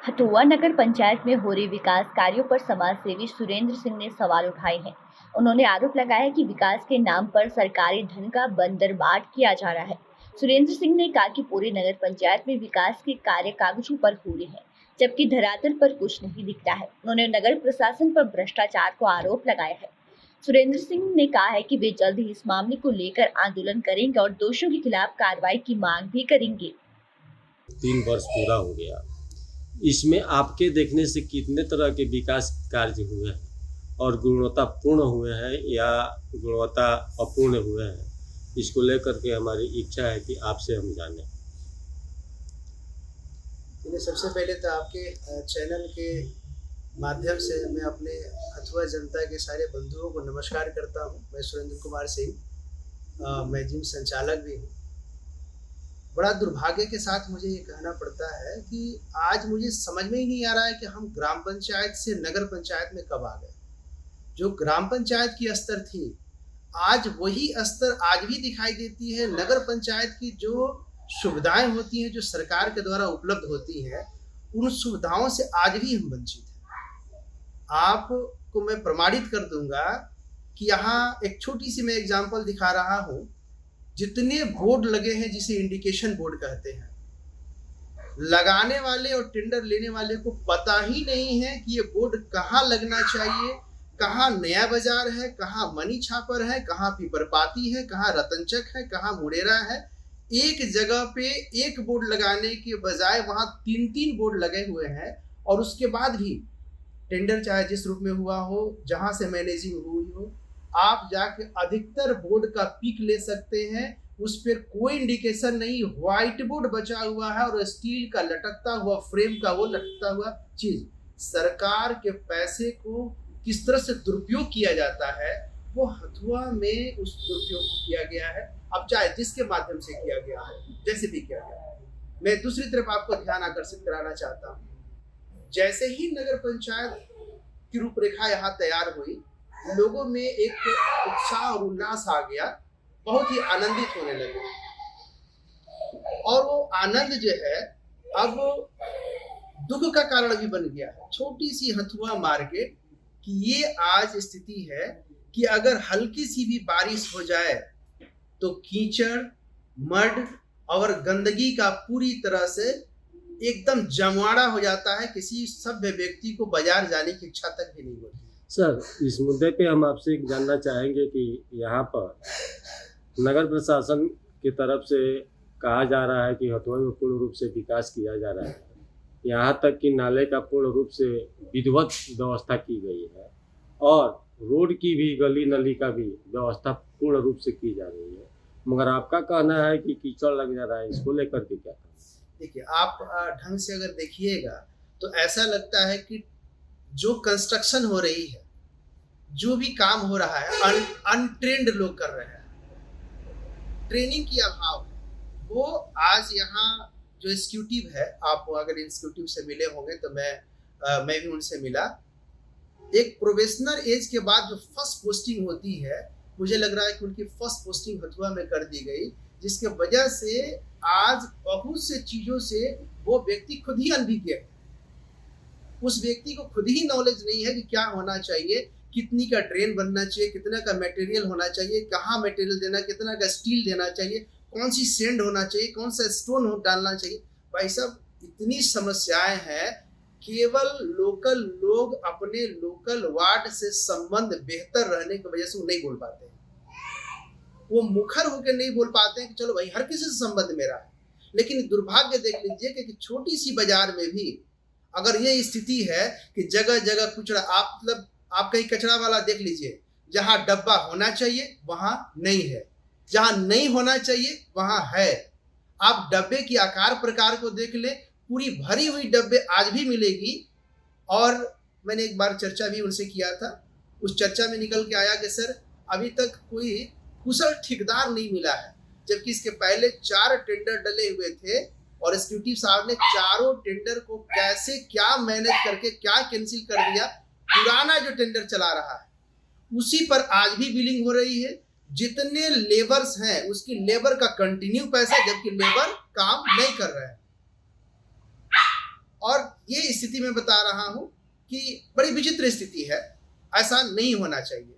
हथुआ नगर पंचायत में हो रहे विकास कार्यों पर समाज सेवी सुरेंद्र सिंह ने सवाल उठाए हैं। उन्होंने आरोप लगाया है कि विकास के नाम पर सरकारी धन का बंदरबाट किया जा रहा है। सुरेंद्र सिंह ने कहा कि पूरे नगर पंचायत में विकास के कार्य कागजों पर हो रहे हैं, जबकि धरातल पर कुछ नहीं दिखता है। उन्होंने नगर प्रशासन पर भ्रष्टाचार को आरोप लगाया है। सुरेंद्र सिंह ने कहा है कि वे जल्द ही इस मामले को लेकर आंदोलन करेंगे और दोषियों के खिलाफ कार्रवाई की मांग भी करेंगे। 3 वर्ष पूरा हो गया। इसमें आपके देखने से कितने तरह के विकास कार्य हुए हैं और गुणवत्तापूर्ण हुए हैं या गुणवत्ता अपूर्ण हुए हैं, इसको लेकर के हमारी इच्छा है कि आपसे हम जानें। सबसे पहले तो आपके चैनल के माध्यम से मैं अपने हथुआ जनता के सारे बंधुओं को नमस्कार करता हूं। मैं सुरेंद्र कुमार सिंह, मैं जिम संचालक भी हूं। बड़ा दुर्भाग्य के साथ मुझे ये कहना पड़ता है कि आज मुझे समझ में ही नहीं आ रहा है कि हम ग्राम पंचायत से नगर पंचायत में कब आ गए। जो ग्राम पंचायत की स्तर थी, आज वही स्तर आज भी दिखाई देती है। नगर पंचायत की जो सुविधाएं होती हैं, जो सरकार के द्वारा उपलब्ध होती हैं, उन सुविधाओं से आज भी हम वंचित हैं। आपको मैं प्रमाणित कर दूंगा कि यहाँ एक छोटी सी मैं एग्जाम्पल दिखा रहा हूँ। जितने बोर्ड लगे हैं, जिसे इंडिकेशन बोर्ड कहते हैं, लगाने वाले और टेंडर लेने वाले को पता ही नहीं है कि ये बोर्ड कहाँ लगना चाहिए, कहाँ नया बाजार है, कहाँ मनी छापर है, कहाँ पीपरपाती है, कहाँ रतनचक है, कहाँ मुड़ेरा है। एक जगह पे एक बोर्ड लगाने के बजाय वहाँ 3-3 बोर्ड लगे हुए हैं। और उसके बाद भी टेंडर चाहे जिस रूप में हुआ हो, जहाँ से मैनेजिंग हुई हो, आप जाके अधिकतर बोर्ड का पिक ले सकते हैं। उस पर कोई इंडिकेशन नहीं, व्हाइट बोर्ड बचा हुआ है और स्टील का लटकता हुआ फ्रेम का वो लटकता हुआ चीज। सरकार के पैसे को किस तरह से दुरुपयोग किया जाता है, वो हथुआ में उस दुरुपयोग को किया गया है। अब चाहे जिसके माध्यम से किया गया है, जैसे भी किया गया है। मैं दूसरी तरफ आपको ध्यान आकर्षित कराना चाहता हूँ। जैसे ही नगर पंचायत की रूपरेखा यहाँ तैयार हुई, लोगों में एक उत्साह और उल्लास आ गया, बहुत ही आनंदित होने लगे। और वो आनंद जो है अब दुख का कारण भी बन गया है। छोटी सी हथुआ मार्केट की ये आज स्थिति है कि अगर हल्की सी भी बारिश हो जाए तो कीचड़, मड और गंदगी का पूरी तरह से एकदम जमावड़ा हो जाता है। किसी सभ्य व्यक्ति को बाजार जाने की इच्छा तक भी नहीं होती। सर, इस मुद्दे पे हम आपसे जानना चाहेंगे कि यहाँ पर नगर प्रशासन की तरफ से कहा जा रहा है कि हथुआ में पूर्ण रूप से विकास किया जा रहा है, यहाँ तक कि नाले का पूर्ण रूप से विधिवत व्यवस्था की गई है और रोड की भी, गली नली का भी व्यवस्था पूर्ण रूप से की जा रही है, मगर आपका कहना है कि कीचड़ लग जा रहा है। इसको लेकर के क्या कहना? देखिए, आप ढंग से अगर देखिएगा तो ऐसा लगता है कि जो कंस्ट्रक्शन हो रही है, जो भी काम हो रहा है, अनट्रेंड लोग कर रहे हैं। ट्रेनिंग की अभाव है। वो आज यहाँ जो एग्जीक्यूटिव है, आप अगर एग्जीक्यूटिव से मिले होंगे तो मैं भी उनसे मिला। एक प्रोफेशनल एज के बाद जो फर्स्ट पोस्टिंग होती है, मुझे लग रहा है कि उनकी फर्स्ट पोस्टिंग हथुआ में कर दी गई, जिसके वजह से आज बहुत से चीजों से वो व्यक्ति खुद ही अनभिज्ञ है। उस व्यक्ति को खुद ही नॉलेज नहीं है कि क्या होना चाहिए, कितनी का ड्रेन बनना चाहिए, कितना का मटेरियल होना चाहिए, कहाँ मटेरियल देना, कितना का स्टील देना चाहिए, कौन सी सेंड होना चाहिए, कौन सा स्टोन डालना चाहिए। भाई साहब, इतनी समस्याएं हैं। केवल लोकल लोग अपने लोकल वार्ड से संबंध बेहतर रहने की वजह से वो नहीं बोल पाते हैं। वो मुखर होकर नहीं बोल पाते हैं कि चलो भाई हर किसी से संबंध मेरा है। लेकिन दुर्भाग्य देख लीजिए कि छोटी सी बाजार में भी अगर ये स्थिति है कि जगह जगह कचरा, आप कहीं कचरा वाला देख लीजिए, जहां डब्बा होना चाहिए वहां नहीं है, जहां नहीं होना चाहिए वहां है। आप डब्बे की आकार प्रकार को देख ले, पूरी भरी हुई डब्बे आज भी मिलेगी। और मैंने एक बार चर्चा भी उनसे किया था। उस चर्चा में निकल के आया कि सर, अभी तक कोई कुशल ठेकेदार नहीं मिला है, जबकि इसके पहले 4 टेंडर डले हुए थे और एग्जीक्यूटिव साहब ने चारों टेंडर को कैसे क्या मैनेज करके क्या कैंसिल कर दिया। पुराना जो टेंडर चला रहा है उसी पर आज भी बिलिंग हो रही है। जितने लेबर्स हैं उसकी लेबर का कंटिन्यू पैसा, जबकि लेबर काम नहीं कर रहे हैं। और ये स्थिति मैं बता रहा हूँ कि बड़ी विचित्र स्थिति है, ऐसा नहीं होना चाहिए।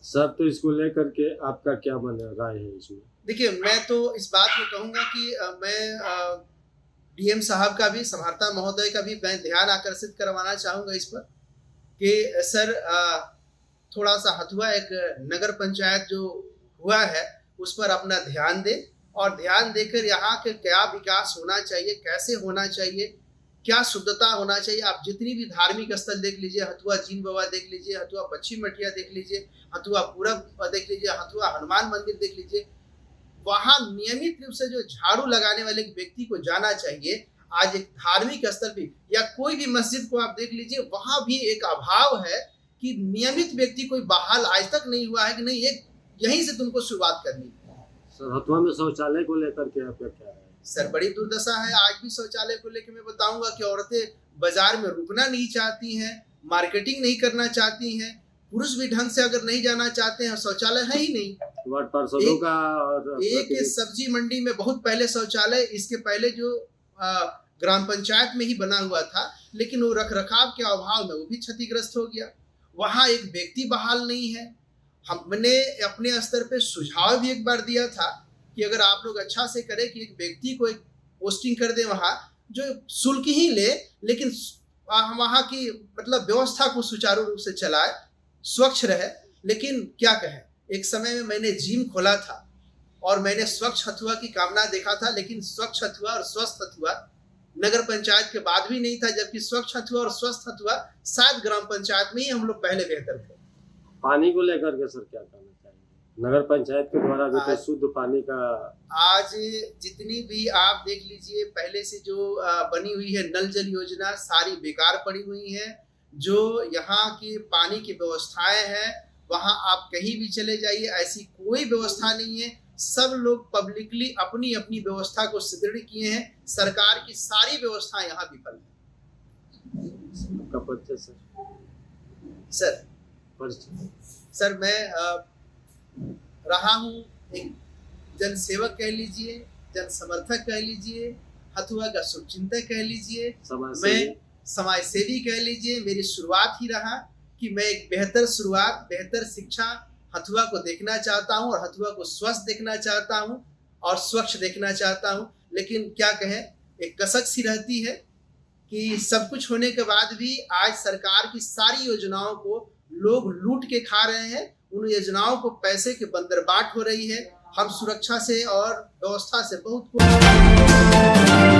सर, तो इसको लेकर के आपका क्या राय है इसमें? देखिए, मैं तो इस बात को कहूँगा कि मैं डीएम साहब का भी, समाहर्ता महोदय का भी मैं ध्यान आकर्षित करवाना चाहूँगा इस पर कि सर थोड़ा सा हथुआ एक नगर पंचायत जो हुआ है उस पर अपना ध्यान दें, और ध्यान देकर यहाँ के क्या विकास होना चाहिए, कैसे होना चाहिए, क्या शुद्धता होना चाहिए। आप जितनी भी धार्मिक स्थल देख लीजिए, हथुआ जीन बाबा देख लीजिए, हथुआ पश्चिम मठिया देख लीजिए, हथुआ पूरब देख लीजिए, हथुआ हनुमान मंदिर देख लीजिए, वहाँ नियमित रूप से जो झाड़ू लगाने वाले व्यक्ति को जाना चाहिए। आज एक धार्मिक स्थल भी या कोई भी मस्जिद को आप देख लीजिए, वहाँ भी एक अभाव है कि नियमित व्यक्ति कोई बहाल आज तक नहीं हुआ है कि नहीं, एक यहीं से तुमको शुरुआत करनी है। सर, हथुआ में शौचालय को लेकर के आपका क्या है? सर, बड़ी दुर्दशा है आज भी शौचालय को लेकर। मैं बताऊंगा कि औरतें बाजार में रुकना नहीं चाहती हैं, मार्केटिंग नहीं करना चाहती हैं, पुरुष भी ढंग से अगर नहीं जाना चाहते हैं, शौचालय है ही नहीं। वार्ड पार्षदों का एक सब्जी मंडी में बहुत पहले शौचालय, इसके पहले जो ग्राम पंचायत में ही बना हुआ था, लेकिन वो रख रखाव के अभाव में वो भी क्षतिग्रस्त हो गया। वहाँ एक व्यक्ति बहाल नहीं है। हमने अपने स्तर पे सुझाव भी एक बार दिया था कि अगर आप लोग अच्छा से करें कि एक व्यक्ति को एक पोस्टिंग कर दें वहाँ, जो शुल्क ही ले, लेकिन वहाँ की मतलब व्यवस्था को सुचारू रूप से चलाए, स्वच्छ रहे। लेकिन क्या कहें, एक समय में मैंने जिम खोला था और मैंने स्वच्छ हथुआ की कामना देखा था, लेकिन स्वच्छ हथुआ और स्वस्थ हथुआ नगर पंचायत के बाद भी नहीं था, जबकि स्वच्छ हथुआ और स्वस्थ हथुआ शायद ग्राम पंचायत में ही हम लोग पहले बेहतर थे। पानी को लेकर के सर क्या करना चाहिए? नगर पंचायत के द्वारा भी तो शुद्ध पानी का आज जितनी भी आप देख लीजिए, पहले से जो बनी हुई है नल जल योजना, सारी बेकार पड़ी हुई है। जो यहाँ की पानी की व्यवस्थाएं हैं, वहाँ आप कहीं भी चले जाइए, ऐसी कोई व्यवस्था नहीं है। सब लोग पब्लिकली अपनी अपनी व्यवस्था को सुदृढ़ किए हैं। सरकार की सारी व्यवस्था यहाँ विफल है। आपका परिचय सर? सर मैं रहा हूँ एक जन सेवक कह लीजिए, जन समर्थक कह लीजिए, हथुआ का शुभचिंतक कह लीजिए, मैं समाज सेवी कह लीजिए। मेरी शुरुआत ही रहा कि मैं एक बेहतर शुरुआत, बेहतर शिक्षा हथुआ को देखना चाहता हूँ, और हथुआ को स्वस्थ देखना चाहता हूँ और स्वच्छ देखना चाहता हूँ। लेकिन क्या कहें, एक कसक सी रहती है कि सब कुछ होने के बाद भी आज सरकार की सारी योजनाओं को लोग लूट के खा रहे हैं। उन योजनाओं को पैसे के बंदरबाट हो रही है। हम सुरक्षा से और व्यवस्था से बहुत